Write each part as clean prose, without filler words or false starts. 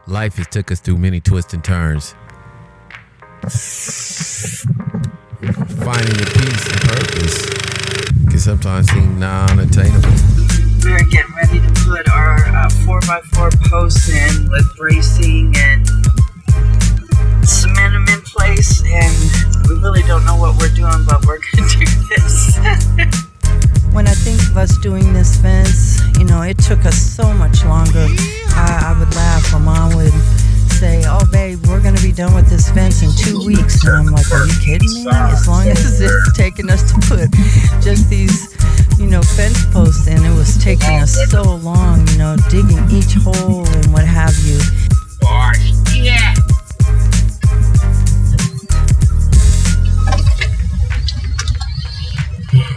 Life has took us through many twists and turns. Finding your peace and purpose can sometimes seem non-attainable. We're getting ready to put our 4x4 posts in with bracing and cement them in place, and we really don't know what we're doing, but we're going to do this. When I think of us doing this fence, it took us so much longer. I would laugh. My mom would say, "Oh, babe, we're going to be done with this fence in 2 weeks." And I'm like, "Are you kidding me? As long as it's taking us to put just these, fence posts in, it was taking us so long, digging each hole and what have you." Gosh, yeah.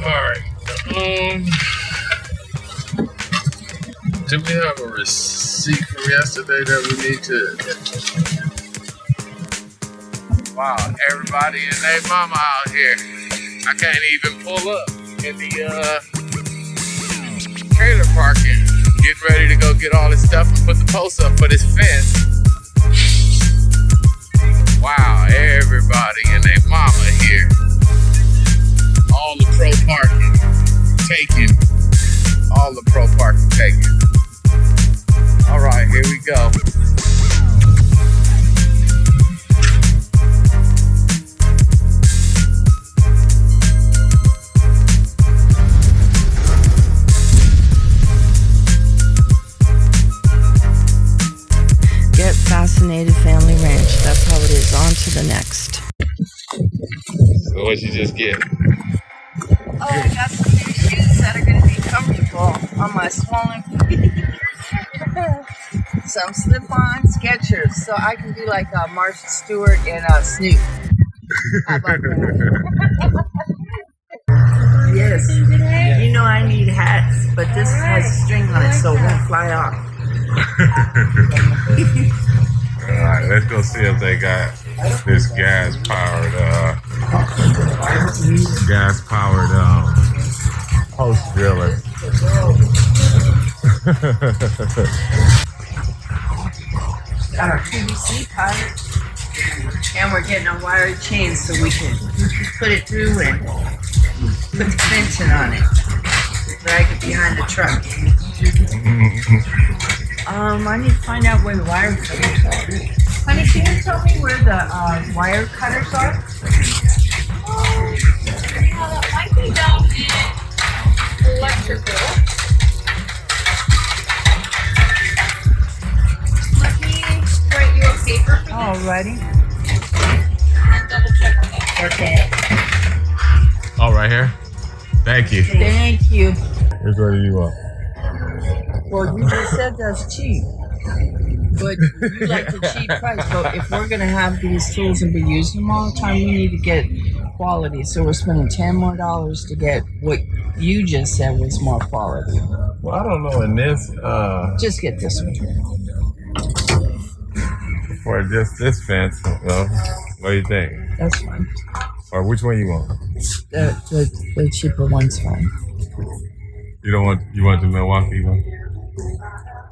Alright. Did we have a receipt from yesterday that we need to? Wow, everybody and their mama out here. I can't even pull up in the trailer parking. Getting ready to go get all this stuff and put the posts up for this fence. Wow, everybody and their mama here. All the pro parking taken. All the pro parking taken. All right, here we go. Get Fascinated Family Ranch. That's how it is. On to the next. So what'd you just get? Oh, I got some new shoes that are going to be comfortable on my swollen feet. Some slip-on Skechers, so I can be like Martha Stewart and Snoop. How about that? Yes. I need hats, but this has a string on it, so it won't fly off. Alright, let's go see if they got this gas-powered post driller. Got our PVC pipe, and we're getting a wired chain so we can put it through and put the fencing on it. Drag it behind the truck. I need to find out where the wire cutters are. Honey, can you tell me where the wire cutters are? That might be down in electrical. Let me write you a paper for this Alrighty. and double check on that. Okay. Oh, right here? Thank you. Thank you. Which one do you want? Well, you just said that's cheap. But you like the cheap price. But if we're going to have these tools and be using them all the time, we need to get quality. So we're spending $10 more to get what you just said was more quality. Well, I don't know in this, Just get this one. for just this fence, well, what do you think? That's fine. Or which one you want? The cheaper one's fine. You want the Milwaukee one?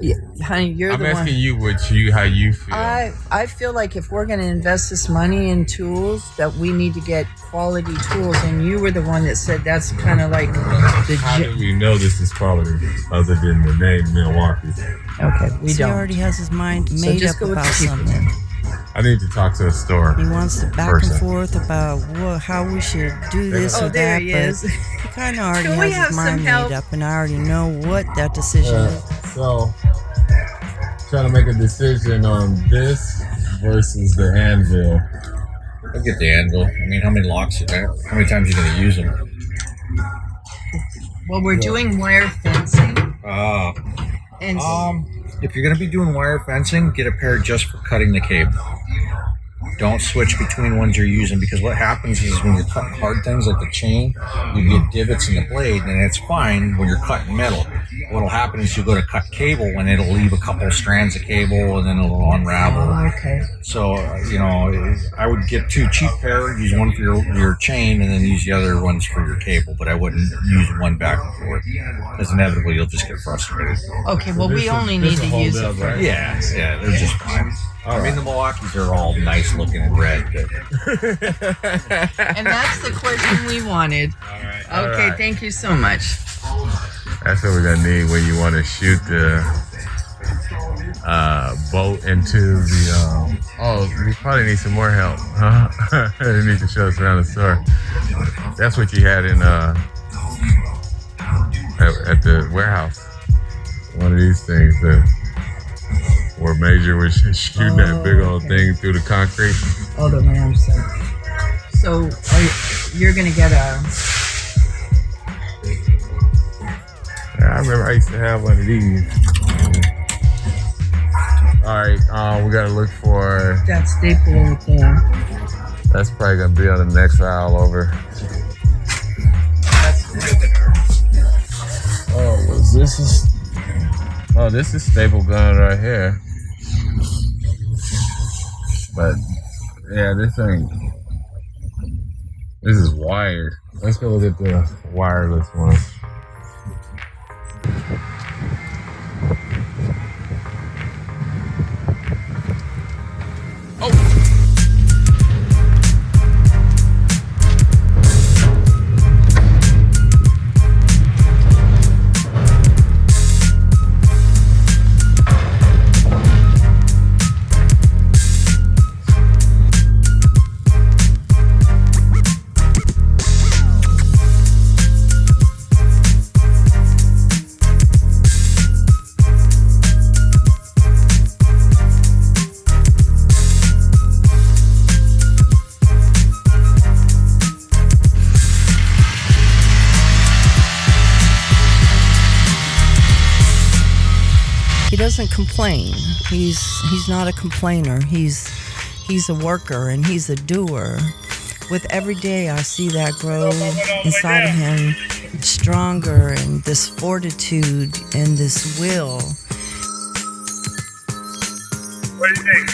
Yeah, honey, you're I'm the one. asking you how you feel. I feel like if we're going to invest this money in tools, that we need to get quality tools. And you were the one that said that's kind of like the. How do we know this is quality other than the name Milwaukee? Okay, we He don't. already has his mind So made just up go with about the cheaper something. one. I need to talk to a store. He wants to back person. and forth about how we should do this Oh, or there that, he but is. he kind of already Can we has have his some mind help? made up, and I already know what that decision is. So, trying to make a decision on this versus the anvil. I'll get the anvil. I mean, how many locks? How many times are you going to use them? Well, we're doing wire fencing, and If you're going to be doing wire fencing, get a pair just for cutting the cable. Don't switch between ones you're using, because what happens is when you're cutting hard things like the chain, you get divots in the blade, and it's fine when you're cutting metal. What'll happen is you go to cut cable and it'll leave a couple of strands of cable and then it'll unravel. okay. So, I would get two cheap pair, use one for your chain, and then use the other ones for your cable, but I wouldn't use one back and forth, because inevitably you'll just get frustrated. Okay, well, we only need to use it for. Yeah, they're just fine. I mean, the Milwaukees are all nice looking and red. But... And that's the question we wanted. All right. Okay, right. thank you so much. That's what we're gonna need when you want to shoot the boat into the. Oh, we probably need some more help. Huh? You need to show us around the store. That's what you had in at the warehouse. One of these things where Major was shooting that big old thing through the concrete. Oh, the Ramstead. So you're gonna get a. Yeah, I remember I used to have one of these. All right, we gotta look for. That staple right there. That's probably gonna be on the next aisle over. Oh, was this? Oh, this is staple gun right here. But yeah, this ain't. This is wired. Let's go look at the wireless one. He doesn't complain. He's not a complainer. He's a worker and he's a doer. With every day I see that grow inside of him stronger, and this fortitude and this will. What do you think?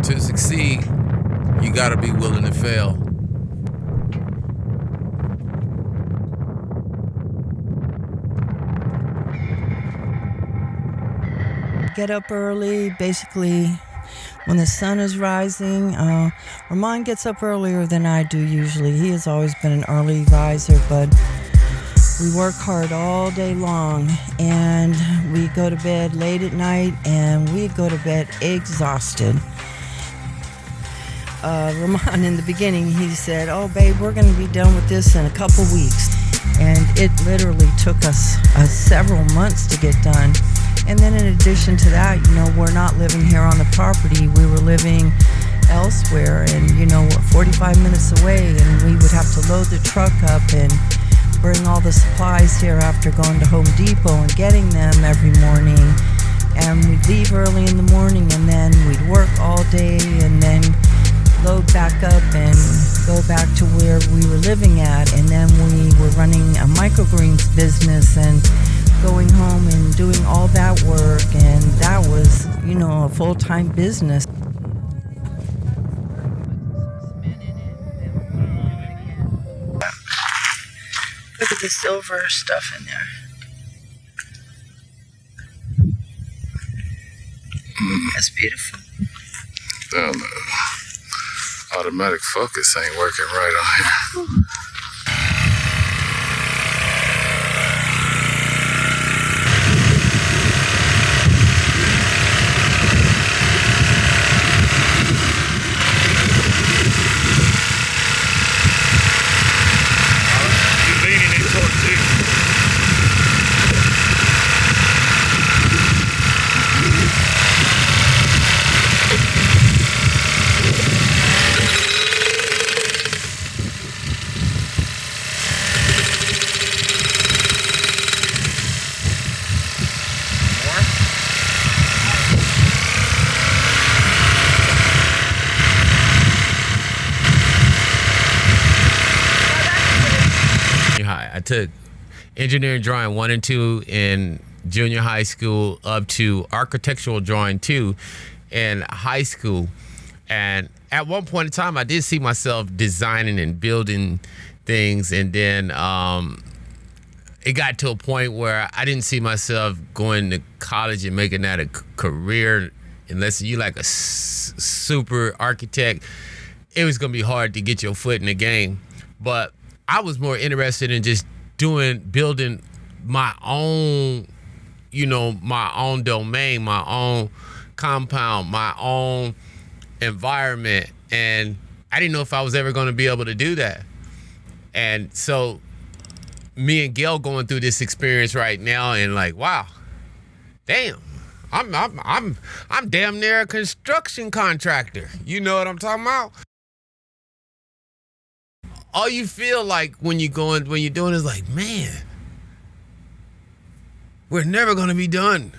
To succeed, you gotta be willing to fail. Get up early, basically when the sun is rising. Ramon gets up earlier than I do usually. He has always been an early riser, but we work hard all day long, and we go to bed late at night, and we go to bed exhausted. Ramon, in the beginning, he said, "Oh, babe, we're going to be done with this in a couple weeks." And it literally took us several months to get done. And then in addition to that, we're not living here on the property. We were living elsewhere and, 45 minutes away, and we would have to load the truck up and bring all the supplies here after going to Home Depot and getting them every morning. And we'd leave early in the morning, and then we'd work all day and then load back up and go back to where we were living at. And then we were running a microgreens business and going home and doing all that work, and that was, a full-time business. Look at the silver stuff in there. That's beautiful. Damn, the automatic focus ain't working right on here. took engineering drawing 1 and 2 in junior high school up to architectural drawing 2 in high school. And at one point in time, I did see myself designing and building things. And then it got to a point where I didn't see myself going to college and making that a career unless you like a super architect. It was going to be hard to get your foot in the game. But I was more interested in just building my own, my own domain, my own compound, my own environment. And I didn't know if I was ever going to be able to do that. And so me and Gayle going through this experience right now, and like, wow, damn, I'm damn near a construction contractor. You know what I'm talking about? All you feel like when you're doing is like, man, we're never gonna be done.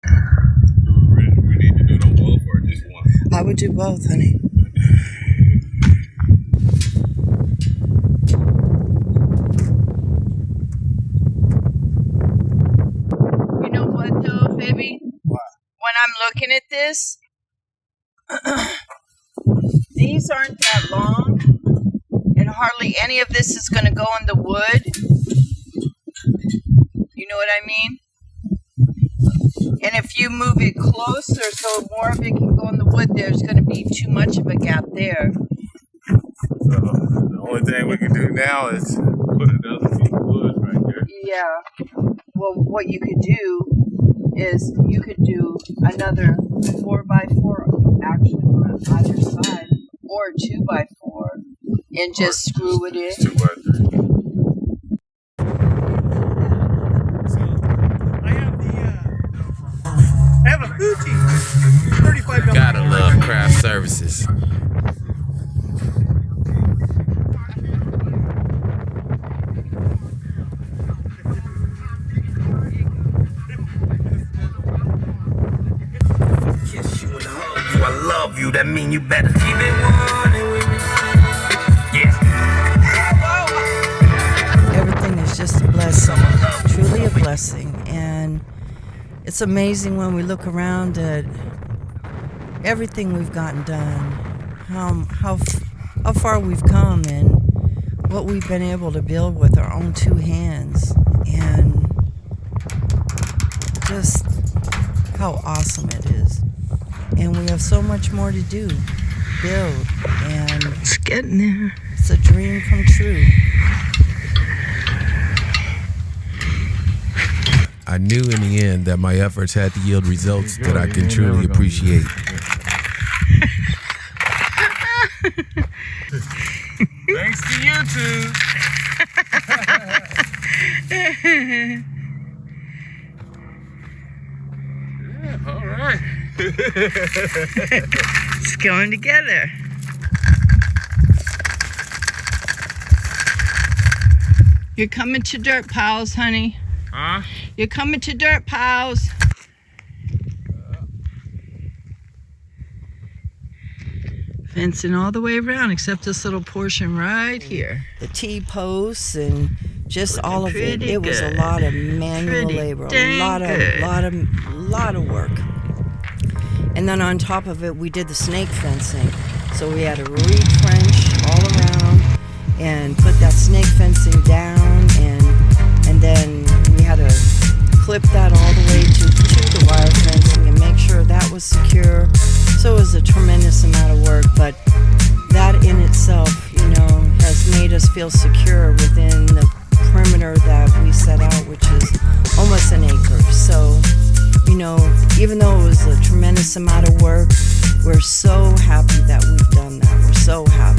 We need to do them both or just one? I would do both, honey. You know what though, baby? What? When I'm looking at this, these aren't that long, and hardly any of this is going to go in the wood. You know what I mean? And if you move it closer so more of it can go in the wood, there's going to be too much of a gap there. So the only thing we can do now is put another piece of wood right there. Yeah. Well, what you could do is you could do another 4x4 actually on either side, or 2x4, and just screw it in. 2x3. I have a Fuji, $35. Gotta love craft services. Kiss you and hug you, I love you, that mean you better keep it running with me. Yeah. Everything is just a blessing, truly a blessing. And it's amazing when we look around at everything we've gotten done, how far we've come, and what we've been able to build with our own 2 hands, and just how awesome it is. And we have so much more to do, build, and it's getting there. It's a dream come true. I knew in the end that my efforts had to yield results that I can truly appreciate. Thanks to YouTube. Yeah, all right. It's going together. You're coming to dirt piles, honey. Huh? You're coming to dirt piles. Fencing all the way around except this little portion right here. The T-posts and just all of it. It was a lot of manual labor, a lot of work. And then on top of it, we did the snake fencing. So we had to retrench all around and put that snake fencing down, and then we had to clip that all the way to the wire fencing and make sure that was secure. So it was a tremendous amount of work, but that in itself, has made us feel secure within the perimeter that we set out, which is almost an acre. So, even though it was a tremendous amount of work, we're so happy that we've done that. We're so happy.